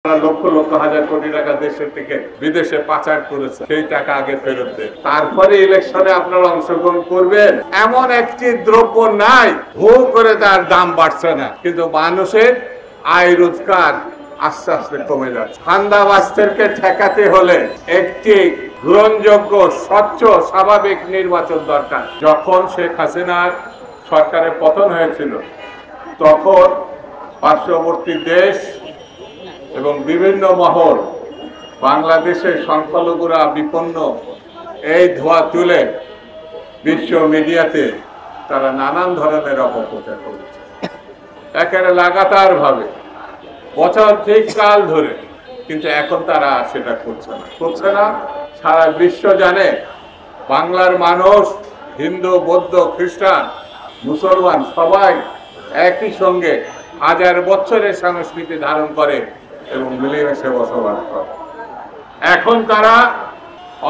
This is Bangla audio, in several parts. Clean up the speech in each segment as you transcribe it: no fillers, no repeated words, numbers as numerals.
লক্ষ লক্ষ হাজার কোটি টাকা দেশের থেকে বিদেশে পাচার করেছে, সেই টাকা আগে ফেরত দেন, তারপরে ইলেকশনে আপনারা অংশগ্রহণ করবেন। এমন একটি দ্রব্য নাই হু করে তার দাম বাড়ছে না, কিন্তু মানুষের আয় রোজগার আস্তে আস্তে কমে যাচ্ছে। ধান্দাবাজদেরকে ঠেকাতে হলে একটি গ্রহণযোগ্য স্বচ্ছ স্বাভাবিক নির্বাচন দরকার। যখন শেখ হাসিনার সরকারের পতন হয়েছিল তখন পার্শ্ববর্তী দেশ এবং বিভিন্ন মহল বাংলাদেশের সংখ্যালঘুরা বিপন্ন এই ধোঁয়া তুলে বিশ্ব মিডিয়াতে তারা নানান ধরনের অপপ্রচার করেছে, একেবারে লাগাতার ভাবে বছর ঠিক কাল ধরে। কিন্তু এখন তারা সেটা করছে না। সারা বিশ্ব জানে বাংলার মানুষ হিন্দু, বৌদ্ধ, খ্রিস্টান, মুসলমান সবাই একই সঙ্গে হাজার বছরের সংস্কৃতি ধারণ করে এবং মিলেমিশে বসবাস করে। এখন তারা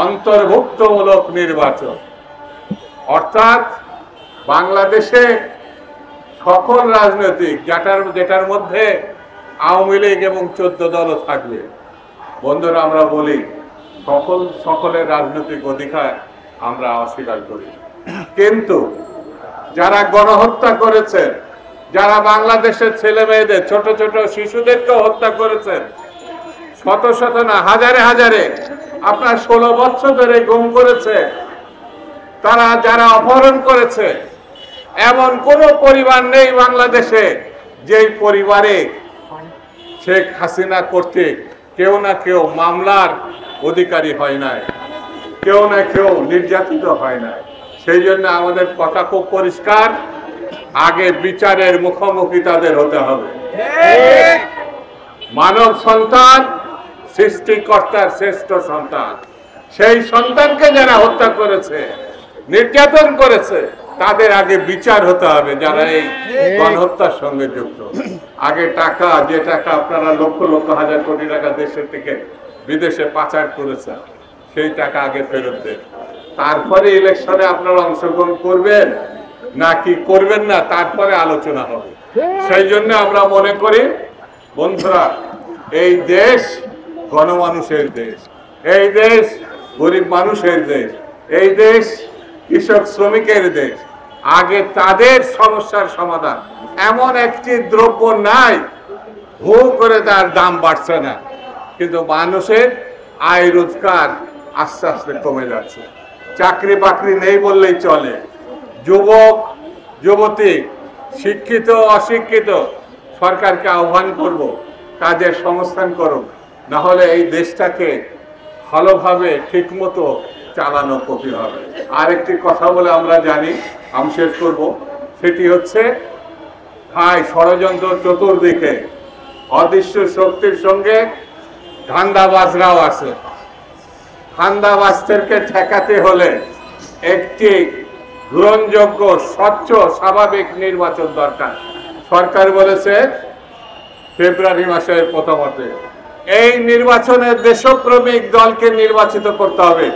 অন্তর্ভুক্তমূলক নির্বাচন, অর্থাৎ বাংলাদেশে সকল রাজনৈতিক যেটার মধ্যে আওয়ামী লীগ এবং 14 দলও থাকবে। বন্ধুরা, আমরা বলি সকলের রাজনৈতিক অধিকার আমরা অস্বীকার করি, কিন্তু যারা গণহত্যা করেছে, যারা বাংলাদেশের ছেলে মেয়েদের ছোট ছোট শিশুদেরকে হত্যা করেছেন, শত শত না হাজারে হাজারে আপনার 16 বছর ধরে গুম করেছে, তারা যারা অপহরণ করেছে, এমন কোন পরিবার নেই বাংলাদেশে যেই পরিবারে শেখ হাসিনা কর্তৃক কেউ না কেউ মামলার অধিকারী হয় নাই, কেউ না কেউ নির্যাতিত হয় নাই। সেই জন্য আমাদের কথা খুব পরিষ্কার, আগে বিচারের মুখোমুখি তাদের হতে হবে। মানব সন্তান সৃষ্টিকর্তার শ্রেষ্ঠ সন্তান, সেই সন্তানকে যারা হত্যা করেছে, নির্যাতন করেছে, তাদের আগে বিচার হতে হবে যারা এই গণহত্যার সঙ্গে যুক্ত। আগে যে টাকা আপনারা লক্ষ লক্ষ হাজার কোটি টাকা দেশের থেকে বিদেশে পাচার করেছেন, সেই টাকা আগে ফেরত দেন, তারপরে ইলেকশনে আপনারা অংশগ্রহণ করবেন নাকি করবেন না, তারপরে আলোচনা হবে। সেই জন্য আমরা মনে করি বন্ধুরা, এই দেশ গণমানুষের দেশ, এই দেশ গরিব মানুষের দেশ, এই দেশ কৃষক শ্রমিকের দেশ। আগে তাদের সমস্যার সমাধান। এমন একটি দ্রব্য নাই হু করে তার দাম বাড়ছে না, কিন্তু মানুষের আয় রোজগার আস্তে আস্তে কমে যাচ্ছে। চাকরি বাকরি নেই বললেই চলে। যুবক যুবতী, শিক্ষিত অশিক্ষিত, সরকারকে আহ্বান করব কাজের সংস্থান করুন, না হলে এই দেশটাকে ভালোভাবে ঠিকমতো চালানো কঠিন হবে। আরেকটি কথা বলে আমরা জানি, আমি শেষ করব, সেটি হচ্ছে ষড়যন্ত্র চতুর্দিকে, অদৃশ্য শক্তির সঙ্গে ধান্দাবাজরাও আছে। ধান্দাবাজদেরকে ঠেকাতে হলে একটি গ্রহণযোগ্য স্বচ্ছ স্বাভাবিক নির্বাচন দরকার। সরকার বলেছে ফেব্রুয়ারি মাসের প্রথমার্ধে এই নির্বাচনে দেশপ্রেমিক দলকে নির্বাচিত করতে হবে।